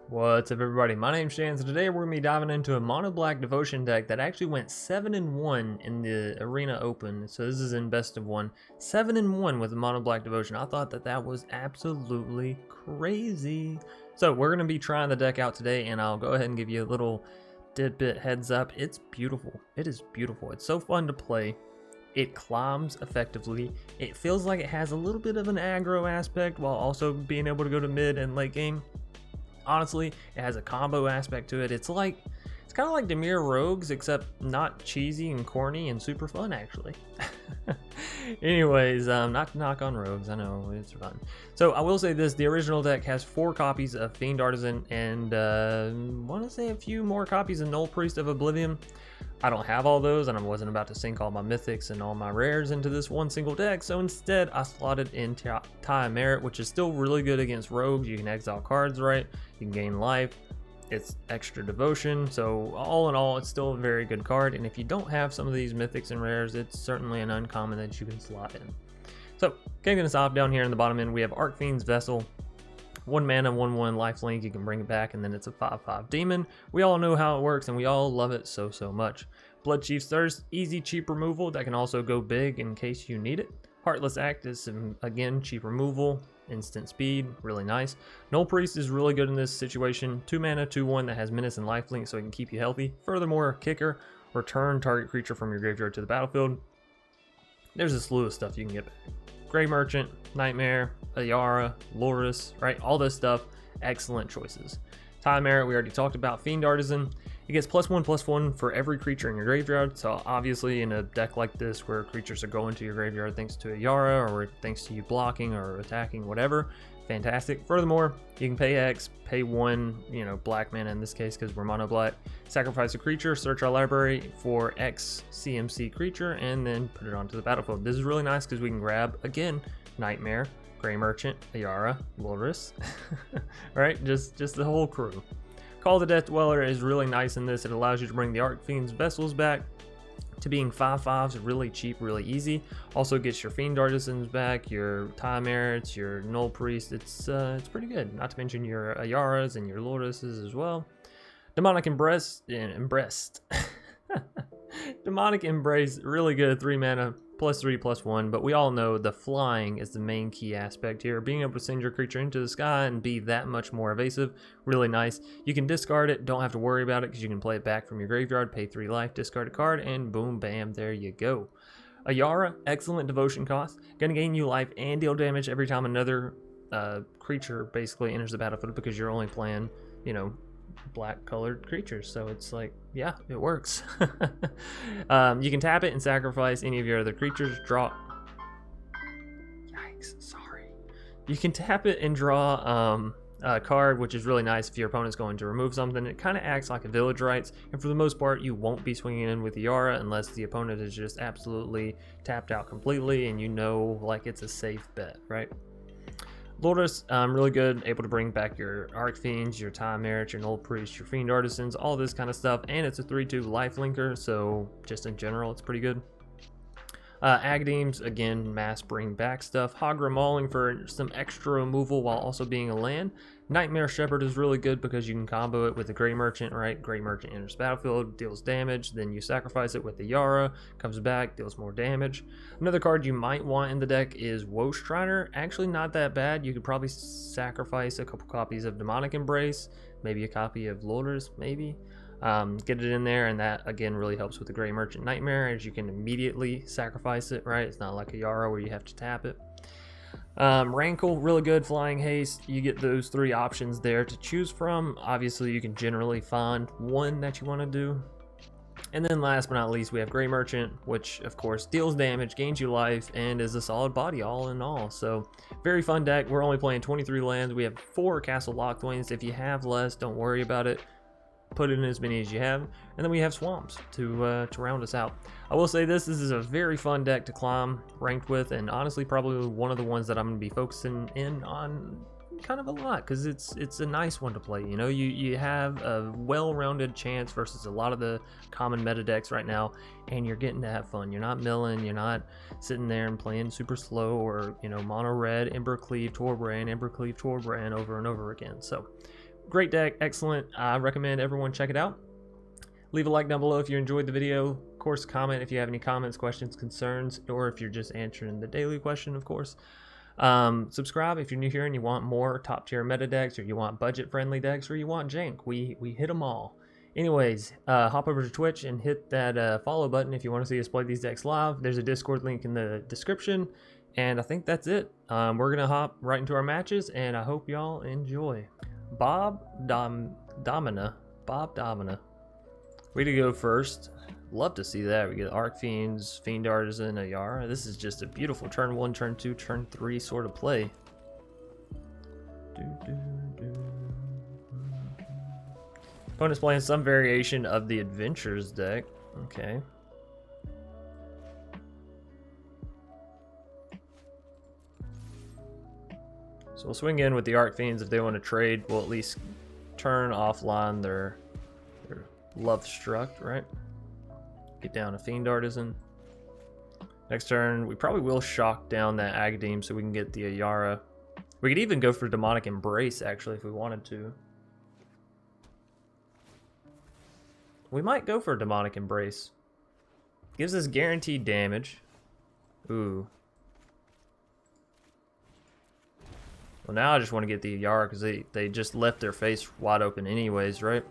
What's up, everybody? My name's Chance, and today we're going to be diving into a mono black devotion deck that actually went 7-1 in the Arena Open. So this is in best of one. 7-1 with a mono black devotion. I thought that was absolutely crazy. So we're going to be trying the deck out today, and I'll go ahead and give you a little tidbit heads up. It's beautiful. It is beautiful. It's so fun to play. It climbs effectively. It feels like it has a little bit of an aggro aspect while also being able to go to mid and late game. Honestly, it has a combo aspect to it. It's kind of like Dimir Rogues, except not cheesy and corny and super fun, actually. Anyways, not to knock on Rogues, I know, it's fun. So I will say this, the original deck has 4 copies of Fiend Artisan and want to say a few more copies of Null Priest of Oblivion. I don't have all those, and I wasn't about to sink all my mythics and all my rares into this one single deck, so instead I slotted in Tie Merit, which is still really good against rogues. You can exile cards, right? You can gain life. It's extra devotion, so all in all, it's still a very good card, and if you don't have some of these mythics and rares, it's certainly an uncommon that you can slot in. So, kicking us off down here in the bottom end, we have Archfiend's Vessel. 1 mana, 1/1 lifelink, you can bring it back, and then it's a 5/5 demon. We all know how it works, and we all love it so much. Bloodchief's Thirst, easy, cheap removal that can also go big in case you need it. Heartless Act is some, again, cheap removal, instant speed, really nice. Null Priest is really good in this situation. 2 mana, 2/1 that has menace and lifelink, so it can keep you healthy. Furthermore, Kicker, return target creature from your graveyard to the battlefield. There's a slew of stuff you can get back. Grey Merchant, Nightmare, Ayara, Lurrus, right? All this stuff, excellent choices. Tie Merit, we already talked about. Fiend Artisan, it gets +1/+1 for every creature in your graveyard. So obviously in a deck like this where creatures are going to your graveyard thanks to Ayara or thanks to you blocking or attacking, whatever, fantastic. Furthermore, you can pay X, pay 1, black mana in this case because we're mono black, sacrifice a creature, search our library for X CMC creature, and then put it onto the battlefield. This is really nice because we can grab, again, Nightmare, Grey Merchant, Ayara, Lurrus, right? Just the whole crew. Call the Death Dweller is really nice in this. It allows you to bring the Archfiend's Vessels back to being 5/5s, really cheap, really easy. Also gets your Fiend Artisans back, your Tie Merits, your Null Priest. It's pretty good. Not to mention your Ayaras and your Lurruses as well. Demonic Embrace, Demonic Embrace, really good. 3 mana, +3/+1, but we all know the flying is the main key aspect here. Being able to send your creature into the sky and be that much more evasive, really nice. You can discard it, don't have to worry about it because you can play it back from your graveyard, pay 3 life, discard a card, and boom, bam, there you go. Ayara, excellent devotion cost. Gonna gain you life and deal damage every time another creature basically enters the battlefield because you're only playing, black colored creatures, so it's like, yeah, it works. You can tap it and sacrifice any of your other creatures. You can tap it and draw a card, which is really nice if your opponent's going to remove something. It kind of acts like a Village Rites, and for the most part you won't be swinging in with Ayara unless the opponent is just absolutely tapped out completely and like it's a safe bet, right? Lurrus, really good, able to bring back your Archfiends, your Tie Merit, your Null Priest, your Fiend Artisans, all this kind of stuff, and it's a 3/2 lifelinker, so just in general, it's pretty good. Agadeem's, again, mass bring back stuff. Hagra Mauling for some extra removal while also being a land. Nightmare Shepard is really good because you can combo it with the Grey Merchant, right? Grey Merchant enters battlefield, deals damage, then you sacrifice it with the Ayara, comes back, deals more damage. Another card you might want in the deck is Woe Shriner. Actually not that bad. You could probably sacrifice a couple copies of Demonic Embrace, maybe a copy of Lurrus, maybe. Get it in there, and that again really helps with the Grey Merchant Nightmare as you can immediately sacrifice it, right? It's not like Ayara where you have to tap it. Rankle, really good. Flying Haste, you get those 3 options there to choose from. Obviously you can generally find one that you want to do. And then last but not least, we have Grey Merchant, which of course deals damage, gains you life, and is a solid body all in all. So very fun deck. We're only playing 23 lands. We have 4 Castle Locthwains. If you have less, don't worry about it. Put in as many as you have, and then we have swamps to round us out. I will say this is a very fun deck to climb ranked with, and honestly probably one of the ones that I'm going to be focusing in on kind of a lot because it's a nice one to play. You have a well-rounded chance versus a lot of the common meta decks right now, and you're getting to have fun. You're not milling, you're not sitting there and playing super slow or mono red, Ember Cleave, Torbran, Ember Cleave, Torbran over and over again. So great deck, excellent. I recommend everyone check it out. Leave a like down below if you enjoyed the video. Of course, comment if you have any comments, questions, concerns, or if you're just answering the daily question, of course. Subscribe if you're new here and you want more top tier meta decks, or you want budget friendly decks, or you want jank. We hit them all. Anyways, hop over to Twitch and hit that follow button if you want to see us play these decks live. There's a Discord link in the description, and I think that's it. We're gonna hop right into our matches, and I hope y'all enjoy. Bob Domina. Way to go first. Love to see that. We get Archfiends, Fiend Artisan, Ayara. This is just a beautiful turn 1, turn 2, turn 3 sort of play. Opponent's playing some variation of the Adventures deck. Okay. So we'll swing in with the Archfiends if they want to trade. We'll at least turn offline their Love Struck, right? Get down a Fiend Artisan. Next turn, we probably will shock down that Agadeem so we can get the Ayara. We could even go for Demonic Embrace, actually, if we wanted to. We might go for Demonic Embrace. Gives us guaranteed damage. Ooh. Well, now I just want to get the Ayara because they just left their face wide open anyways, right?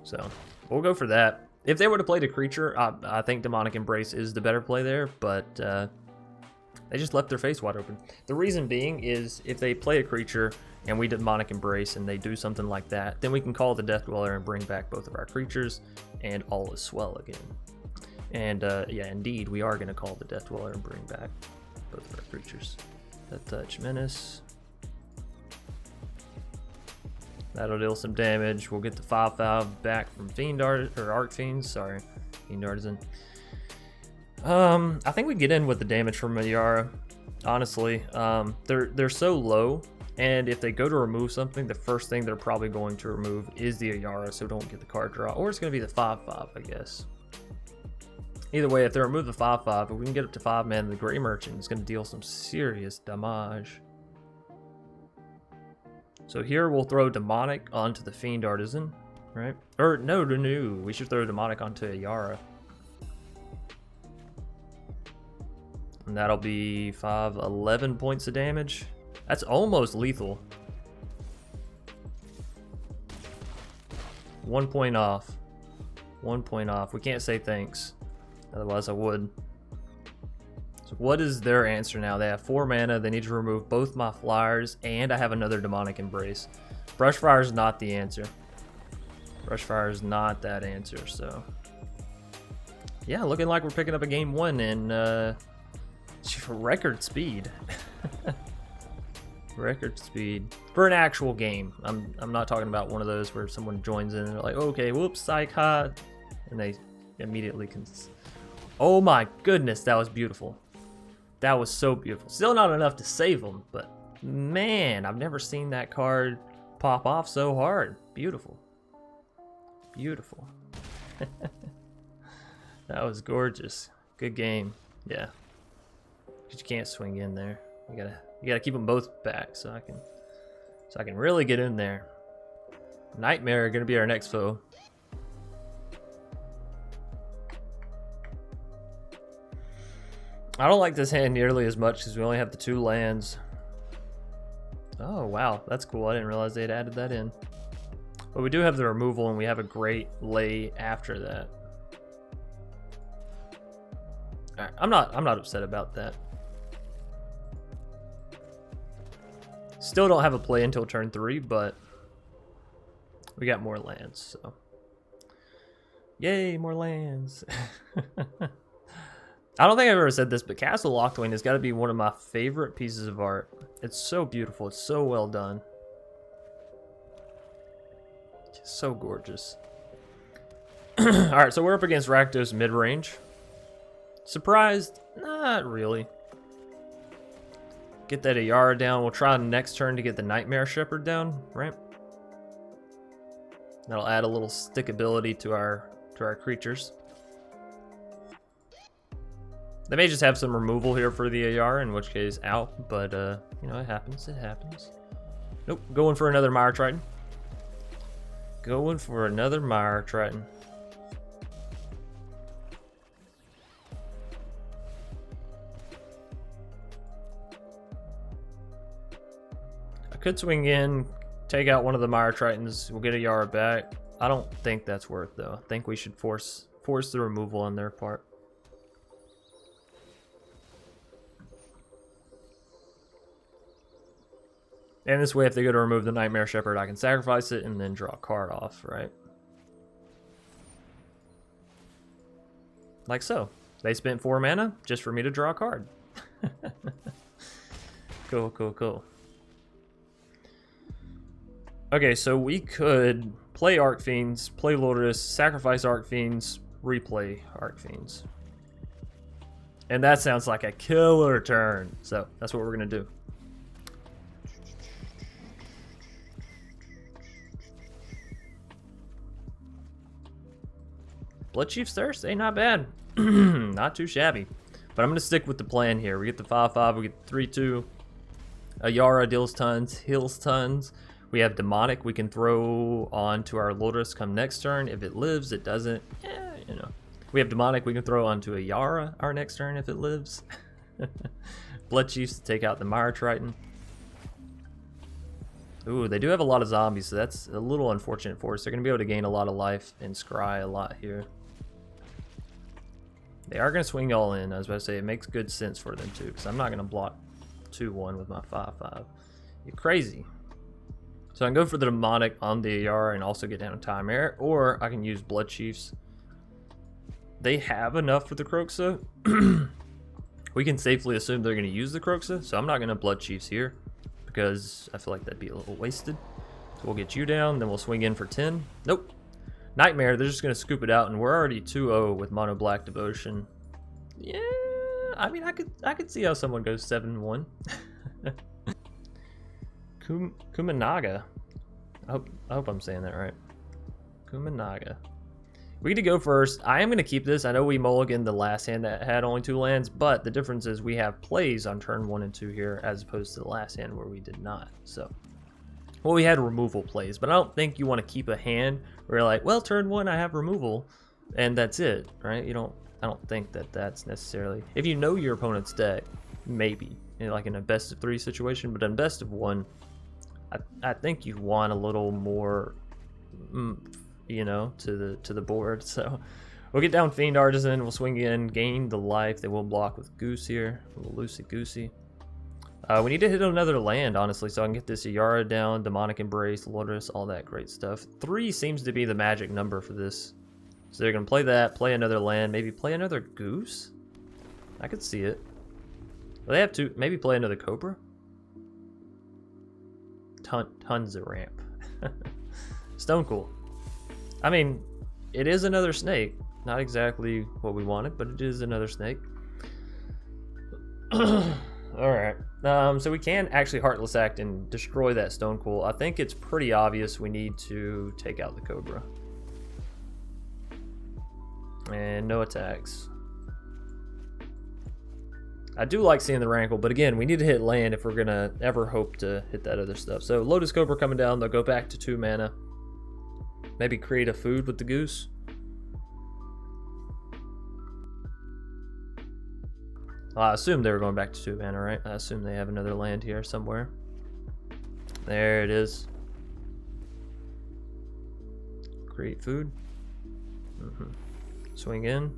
So, we'll go for that. If they were to play the creature, I think Demonic Embrace is the better play there, but they just left their face wide open. The reason being is if they play a creature and we Demonic Embrace and they do something like that, then we can call the Death Dweller and bring back both of our creatures, and all is swell again. And yeah, indeed, we are going to call the Death Dweller and bring back both of our creatures. Death Touch Menace. That'll deal some damage. We'll get the 5/5 back from Archfiends. Sorry, Fiend Artisan. I think we get in with the damage from Ayara. Honestly, they're so low, and if they go to remove something, the first thing they're probably going to remove is the Ayara, so don't get the card draw. Or it's going to be the 5/5, I guess. Either way, if they remove the 5/5, if we can get up to 5 mana, the Grey Merchant is going to deal some serious damage. So here we'll throw Demonic onto the Fiend Artisan, right? Or no, we should throw Demonic onto Ayara. And that'll be 11 points of damage. That's almost lethal. 1 point off. 1 point off. We can't say thanks. Otherwise I would. So what is their answer now? They have 4 mana. They need to remove both my flyers, and I have another Demonic Embrace. Brushfire is not the answer. Brushfire is not that answer, so... yeah, looking like we're picking up a game 1 in record speed. Record speed. For an actual game. I'm not talking about one of those where someone joins in and they're like, okay, whoops, psych hot. And they immediately can... oh my goodness, that was beautiful. That was so beautiful. Still not enough to save them, but man, I've never seen that card pop off so hard. Beautiful. Beautiful. That was gorgeous. Good game. Yeah. But you can't swing in there. You gotta keep them both back so I can really get in there. Nightmare are gonna be our next foe. I don't like this hand nearly as much because we only have the 2 lands. Oh, wow. That's cool. I didn't realize they had added that in. But we do have the removal, and we have a great lay after that. Alright, I'm not upset about that. Still don't have a play until turn 3, but we got more lands, so. Yay, more lands. I don't think I've ever said this, but Castle Locthwain has got to be one of my favorite pieces of art. It's so beautiful. It's so well done. Just so gorgeous. Alright, so we're up against Rakdos mid-range. Surprised? Not really. Get that Ayara down. We'll try next turn to get the Nightmare Shepard down, right? That'll add a little stickability to our creatures. They may just have some removal here for the Ayara, in which case out, but you know, it happens, it happens. Nope, going for another Mire Triton. Going for another Mire Triton. I could swing in, take out one of the Mire Tritons. We'll get a Ayara back. I don't think that's worth though. I think we should force the removal on their part. And this way, if they go to remove the Nightmare Shepherd, I can sacrifice it and then draw a card off, right? Like so. They spent 4 mana just for me to draw a card. Cool, cool, cool. Okay, so we could play Archfiends, play Lurrus, sacrifice Archfiends, replay Archfiends. And that sounds like a killer turn. So that's what we're going to do. Bloodchief's Thirst ain't not bad. Not too shabby. But I'm going to stick with the plan here. We get the 5/5, we get the 3/2. Ayara deals tons, heals tons. We have Demonic we can throw onto our Lurrus come next turn. If it lives, it doesn't. You know. We have Demonic we can throw onto Ayara our next turn if it lives. Bloodchiefs to take out the Mire Triton. Ooh, they do have a lot of zombies, so that's a little unfortunate for us. They're going to be able to gain a lot of life and scry a lot here. They are going to swing all in. I was about to say, it makes good sense for them too, because I'm not going to block 2/1 with my 5/5. You're crazy. So I can go for the Demonic on the Ayara and also get down a Chimera, or I can use Bloodchiefs. They have enough for the Kroxa. We can safely assume they're going to use the Kroxa, so I'm not going to Bloodchiefs here because I feel like that'd be a little wasted. So we'll get you down, then we'll swing in for 10. Nope. Nightmare, they're just going to scoop it out, and we're already 2-0 with Mono Black Devotion. Yeah, I mean, I could see how someone goes 7-1. Kumanaga. I hope I'm saying that right. Kumanaga. We get to go first. I am going to keep this. I know we mulliganed the last hand that had only 2 lands, but the difference is we have plays on turn 1 and 2 here as opposed to the last hand where we did not. So, well, we had removal plays, but I don't think you want to keep a hand where you're like, well, turn 1 I have removal, and that's it, right? I don't think that that's necessarily. If you know your opponent's deck, maybe, like in a best of 3 situation, but in best of 1. I think you want a little more, you know, to the board. So we'll get down Fiend Artisan. We'll swing in, gain the life. They will block with Goose here. A little loosey-goosey. We need to hit another land, honestly, so I can get this Ayara down, Demonic Embrace, Lurrus, all that great stuff. 3 seems to be the magic number for this. So they're going to play that, play another land, maybe play another Goose? I could see it. Well, they have to maybe play another Cobra? Tons of ramp. Stone Cool. I mean, it is another snake. Not exactly what we wanted, but it is another snake. Alright. So we can actually Heartless Act and destroy that Stone Cool. I think it's pretty obvious we need to take out the Cobra. And no attacks. I do like seeing the Rankle, but again, we need to hit land if we're going to ever hope to hit that other stuff. So Lotus Cobra coming down, they'll go back to 2 mana. Maybe create a food with the Goose. Well, I assumed they were going back to 2 mana, right? I assume they have another land here somewhere. There it is. Create food. Swing in.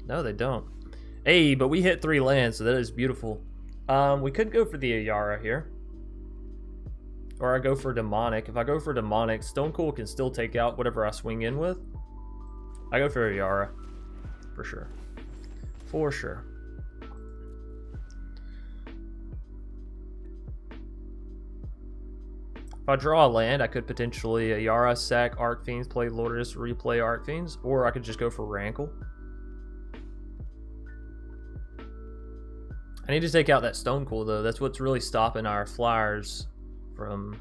No, they don't. Hey, but we hit 3 lands, so that is beautiful. We could go for the Ayara here. Or I go for Demonic. If I go for Demonic, Stone Cool can still take out whatever I swing in with. I go for Ayara. For sure. For sure. If I draw a land, I could potentially Ayara, sack Archfiends, play Lurrus, replay Archfiends. Or I could just go for Rankle. I need to take out that Stone Cool, though. That's what's really stopping our flyers from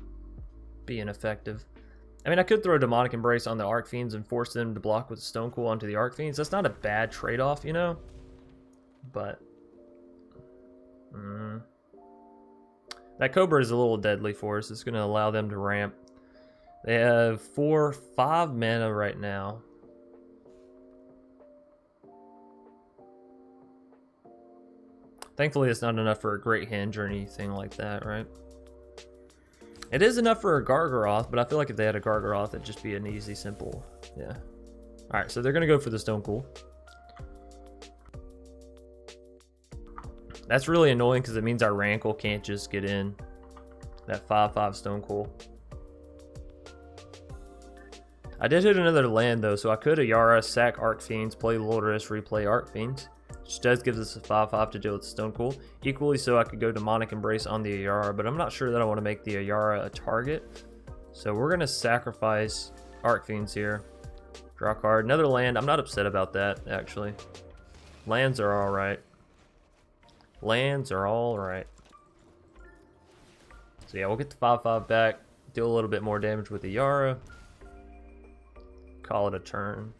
being effective. I mean, I could throw Demonic Embrace on the Archfiends and force them to block with Stone Cool onto the Archfiends. That's not a bad trade-off, you know? But... That Cobra is a little deadly for us. It's going to allow them to ramp. They have 5 mana right now. Thankfully, it's not enough for a Great Henge or anything like that, right? It is enough for a Gargaroth, but I feel like if they had a Gargaroth, it'd just be an easy, simple, yeah. All right, so they're gonna go for the Stone Cool. That's really annoying because it means our Rankle can't just get in. That 5/5 Stone Cool. I did hit another land though, so I could Ayara, sack Archfiends, play Lurrus, replay Archfiends. Which does give us a 5/5 to deal with Stone Cool. Equally so, I could go Demonic Embrace on the Ayara, but I'm not sure that I want to make the Ayara a target. So we're going to sacrifice Archfiends here. Draw a card. Another land. I'm not upset about that, actually. Lands are alright. Lands are alright. So yeah, we'll get the 5/5 back. Deal a little bit more damage with the Ayara. Call it a turn.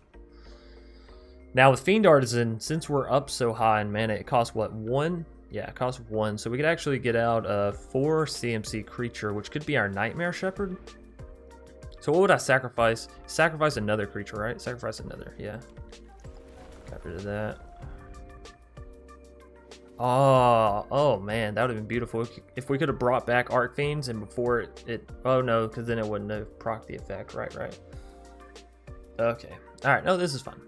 Now with Fiend Artisan, since we're up so high in mana, it costs what, 1? Yeah, it costs 1. So we could actually get out a 4 CMC creature, which could be our Nightmare Shepherd. So what would I sacrifice? Sacrifice another creature, right? Sacrifice another, yeah. Got rid of that. Oh man, that would have been beautiful if we could have brought back Archfiends and before it oh no, because then it wouldn't have proc the effect, right. Okay, all right, no, this is fun.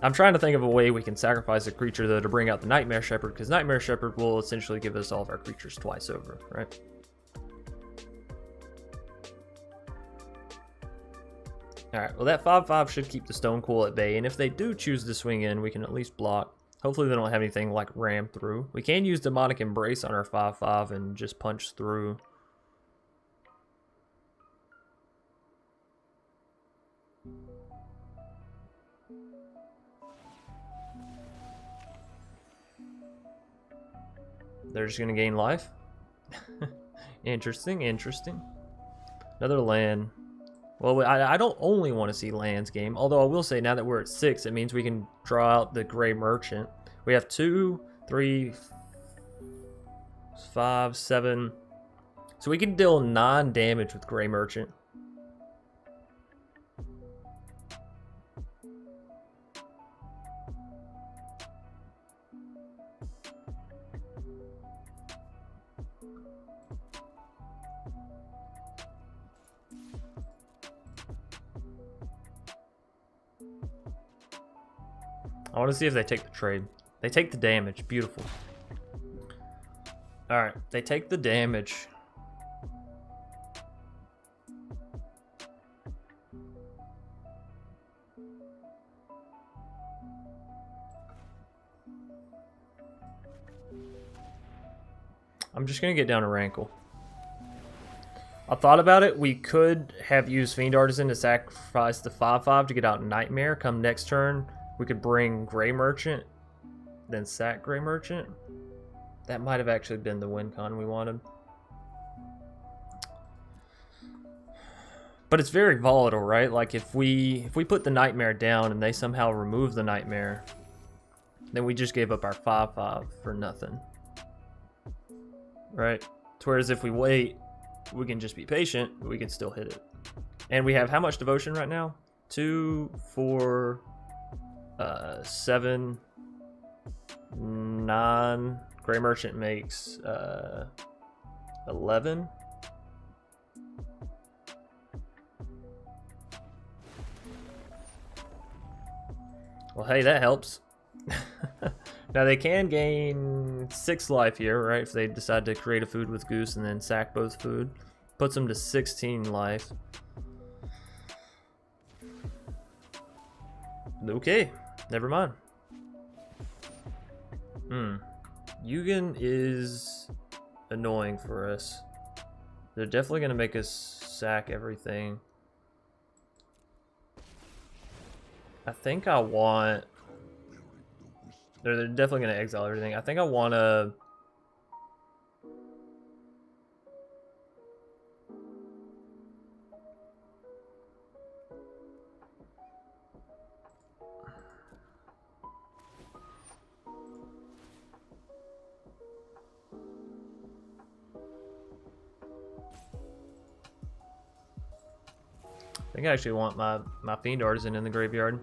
I'm trying to think of a way we can sacrifice a creature though to bring out the Nightmare Shepherd, because Nightmare Shepherd will essentially give us all of our creatures twice over, right? Alright, well that 5/5 should keep the Stone Cool at bay, and if they do choose to swing in, we can at least block. Hopefully they don't have anything like ram through. We can use Demonic Embrace on our 5/5 and just punch through. They're just gonna gain life. Interesting. Another land. Well, I don't only want to see lands game, although I will say now that we're at 6, it means we can draw out the Gray Merchant. We have 2, 3, 5, 7. So we can deal 9 damage with Gray Merchant. I want to see if they take the trade. They take the damage. Beautiful. Alright, they take the damage. I'm just going to get down to Rankle. I thought about it. We could have used Fiend Artisan to sacrifice the 5/5 to get out Nightmare. Come next turn, we could bring Gray Merchant, then sack Gray Merchant. That might have actually been the win con we wanted. But it's very volatile, right? Like if we put the Nightmare down and they somehow remove the Nightmare, then we just gave up our 5/5 for nothing. Right? Whereas if we wait, we can just be patient, but we can still hit it. And we have how much devotion right now? 2, 4, 7, 9. Gray Merchant makes 11. Well, hey, that helps. Now they can gain 6 life here, right? If they decide to create a food with Goose and then sack both food. Puts them to 16 life. Okay, never mind. Yugen is annoying for us. They're definitely gonna make us sack everything. I think I want... They're definitely gonna exile everything. I think I wanna... I think I actually want my Fiend Artisan in the graveyard.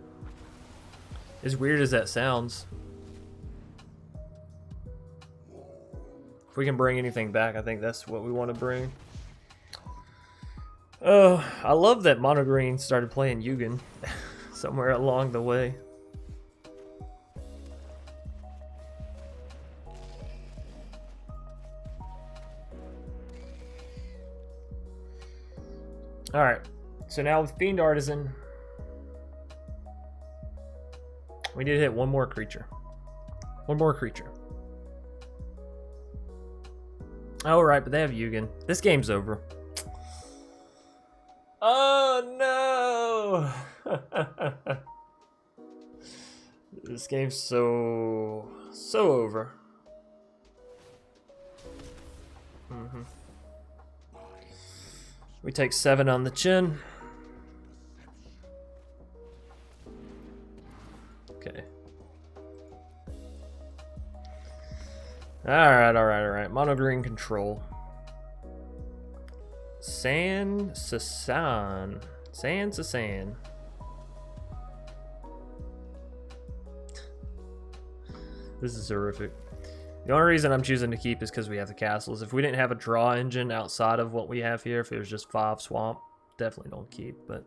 As weird as that sounds. If we can bring anything back, I think that's what we want to bring. Oh, I love that Mono Green started playing Yugen somewhere along the way. Alright, so now with Fiend Artisan, we need to hit one more creature. One more creature. Oh, right, but they have Yugen. This game's over. Oh, no! This game's so over. We take 7 on the chin. Okay. Alright. Mono green control. San Sasan. This is horrific. The only reason I'm choosing to keep is because we have the castles. If we didn't have a draw engine outside of what we have here, if it was just 5 swamp, definitely don't keep. But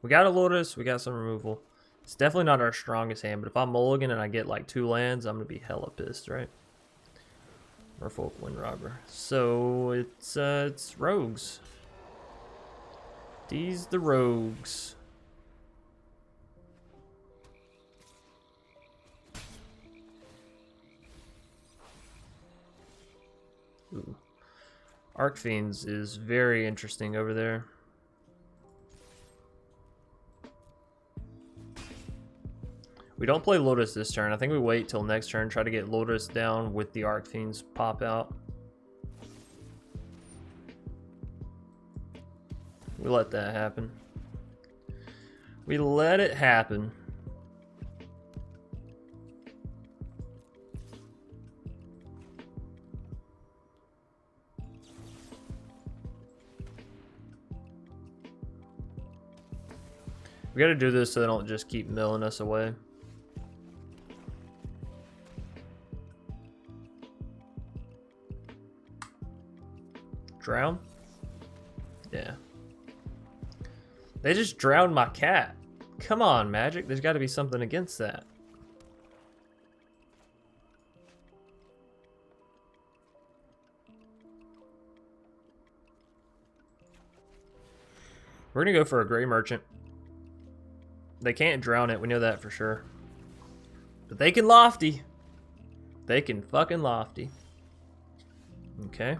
we got a Lurrus, we got some removal. It's definitely not our strongest hand, but if I'm mulligan and I get like 2 lands, I'm gonna be hella pissed, right? Merfolk Windrobber. So it's rogues. These the rogues. Ooh. Archfiends is very interesting over there. We don't play Lotus this turn. I think we wait till next turn, try to get Lotus down with the Archfiends pop out. We let that happen. We let it happen. We gotta do this so they don't just keep milling us away. Drown? Yeah. They just drowned my cat. Come on, Magic. There's got to be something against that. We're going to go for a Gray Merchant. They can't drown it. We know that for sure. But they can Lofty. They can fucking Lofty. Okay.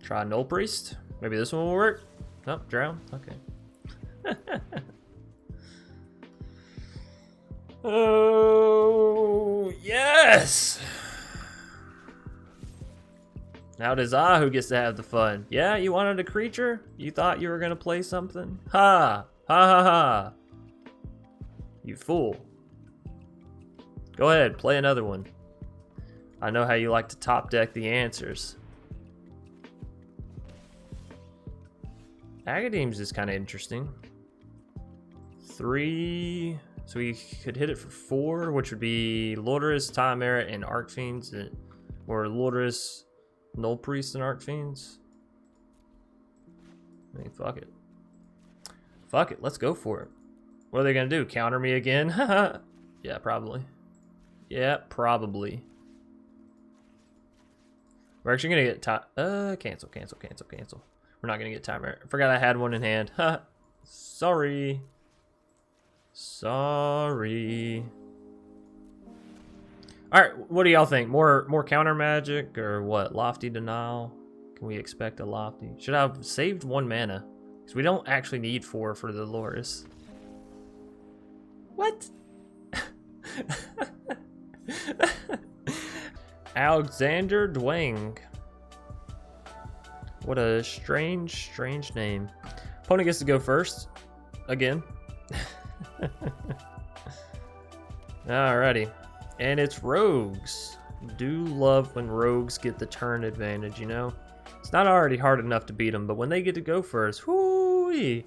Try Null Priest. Maybe this one will work. Nope, drown. Okay. Oh, yes! Now it is I who gets to have the fun. Yeah, you wanted a creature? You thought you were going to play something? Ha! Ha ha ha! You fool. Go ahead, play another one. I know how you like to top deck the answers. Agadeem's is kind of interesting. 3, so we could hit it for 4, which would be Lurrus, Ayara, and Archfiends, or Lurrus, Null Priest, and Archfiends. I mean, fuck it. Fuck it, let's go for it. What are they gonna do? Counter me again? Yeah, probably. Yeah, probably. We're actually gonna get cancel. We're not gonna get timer. I forgot I had one in hand. Sorry. Sorry. Alright, what do y'all think? More counter magic or what? Lofty denial? Can we expect a lofty? Should I have saved 1 mana? Because we don't actually need 4 for the Lurrus. What? Alexander Dwang. What a strange name. Opponent gets to go first. Again. Alrighty. And it's rogues. Do love when rogues get the turn advantage, you know? It's not already hard enough to beat them, but when they get to go first, whoo-wee,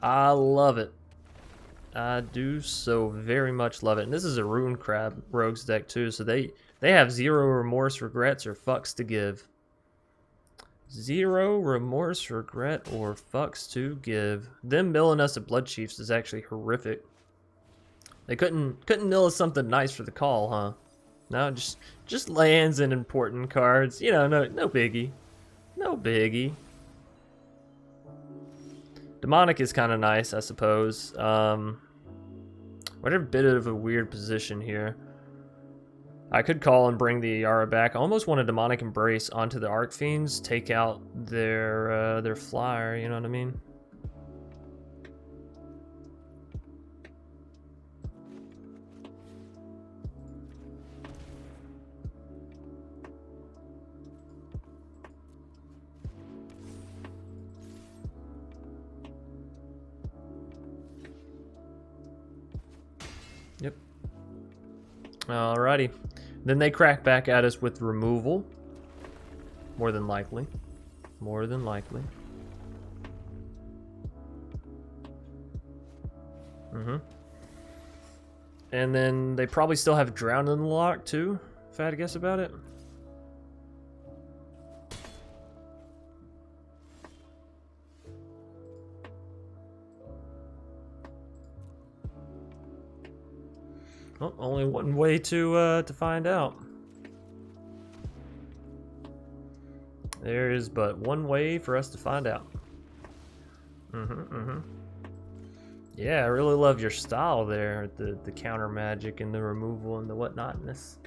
I love it. I do so very much love it. And this is a Rune Crab rogues deck too, so they have zero remorse, regrets, or fucks to give. Zero remorse, regret, or fucks to give. Them milling us at Bloodchiefs is actually horrific. They couldn't mill us something nice for the call, huh? No, just lands and important cards. You know, no biggie. No biggie. Demonic is kind of nice, I suppose. We're in a bit of a weird position here. I could call and bring the Ayara back. I almost want a Demonic Embrace onto the Archfiends, take out their flyer, you know what I mean? Yep. Alrighty. Then they crack back at us with removal. More than likely. More than likely. And then they probably still have Drown in the lock too, if I had to guess about it. Well, only one way to find out. There is but one way for us to find out. Yeah, I really love your style there, the counter magic and the removal and the whatnotness.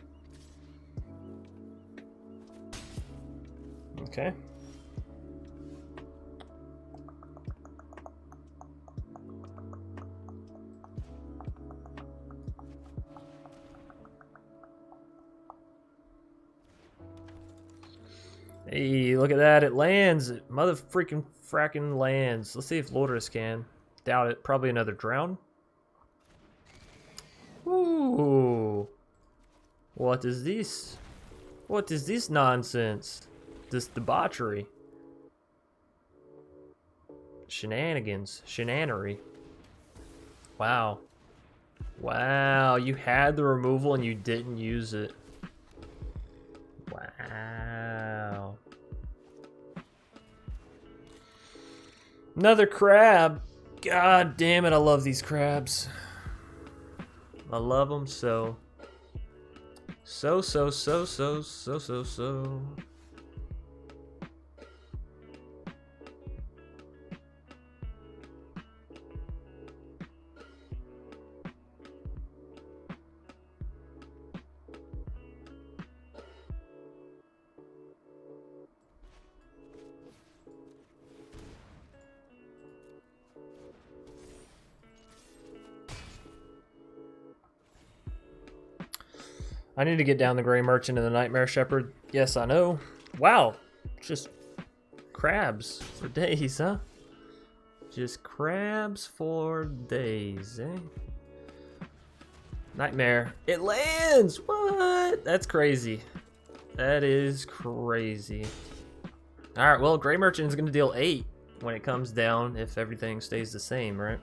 Okay. Hey, look at that, it lands. It mother freaking fracking lands. Let's see if Lurrus can. Doubt it. Probably another drown. Ooh. What is this? What is this nonsense? This debauchery. Shenanigans. Shenanery. Wow. Wow, you had the removal and you didn't use it. Wow. Another crab. God damn it, I love these crabs. I love them so. So. I need to get down the Gray Merchant and the Nightmare Shepard. Yes, I know. Wow. Just crabs for days, huh? Just crabs for days, eh? Nightmare. It lands! What? That's crazy. That is crazy. Alright, well, Gray Merchant is going to deal 8 when it comes down if everything stays the same, right?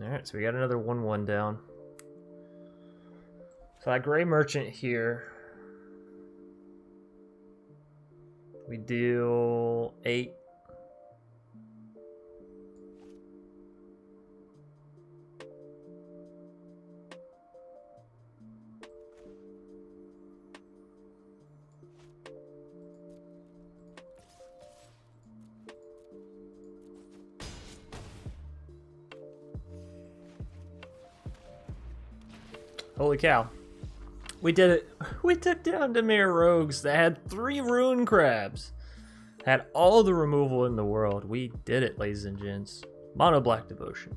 Alright, so we got another 1/1 down. So that Gray Merchant here, we deal 8. Holy cow. We did it. We took down Demir Rogues that had 3 Rune Crabs. Had all the removal in the world. We did it, ladies and gents. Mono Black Devotion.